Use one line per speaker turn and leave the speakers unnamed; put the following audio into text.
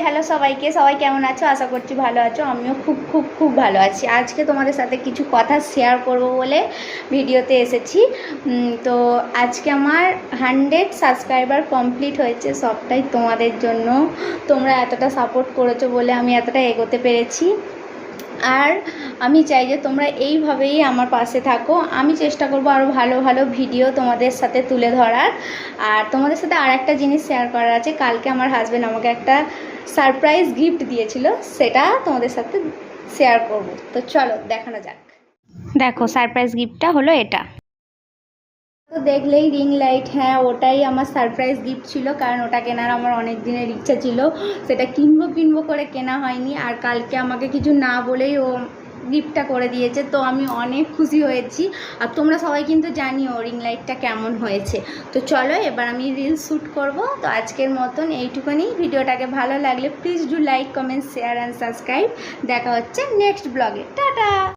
Hello সবাইকে, সবাই কেমন আছো? আশা করছি ভালো আছো। আমিও খুব খুব খুব ভালো আছি। আজকে তোমাদের সাথে কিছু কথা শেয়ার করব বলে ভিডিওতে এসেছি। তো আজকে আমার 100 সাবস্ক্রাইবার কমপ্লিট হয়েছে, সবটাই তোমাদের জন্য। তোমরা এতটা সাপোর্ট করেছো বলে আমি এতটা এগোতে পেরেছি। আর আমি চাই যে তোমরা এইভাবেই আমার পাশে থাকো। আমি চেষ্টা করবো আরও ভালো ভালো ভিডিও তোমাদের সাথে তুলে ধরার। আর তোমাদের সাথে আর একটা জিনিস শেয়ার করার আছে। কালকে আমার হাজব্যান্ড আমাকে একটা সারপ্রাইজ গিফট দিয়েছিল, সেটা তোমাদের সাথে শেয়ার করব। তো চলো দেখানো যাক। দেখো, সারপ্রাইজ গিফটটা হলো এটা। তো দেখলেই রিং লাইট, হ্যাঁ ওটাই আমার সারপ্রাইজ গিফট ছিল, কারণ ওটা কেনার আমার অনেক দিনের ইচ্ছা ছিল। সেটা কিনবো করে কেনা হয়নি। আর কালকে আমাকে কিছু না বলেই ও গিফটটা করে দিয়েছে, তো আমি অনেক খুশি হয়েছি। আর তোমরা সবাই কিন্তু জানিও রিং লাইটটা কেমন হয়েছে। তো চলো এবার আমি রিল শ্যুট করব। তো আজকের মতন এইটুকুনি। ভিডিওটাকে ভালো লাগলে please do like, comment, share and subscribe. দেখা হচ্ছে নেক্সট ব্লগে। টাটা।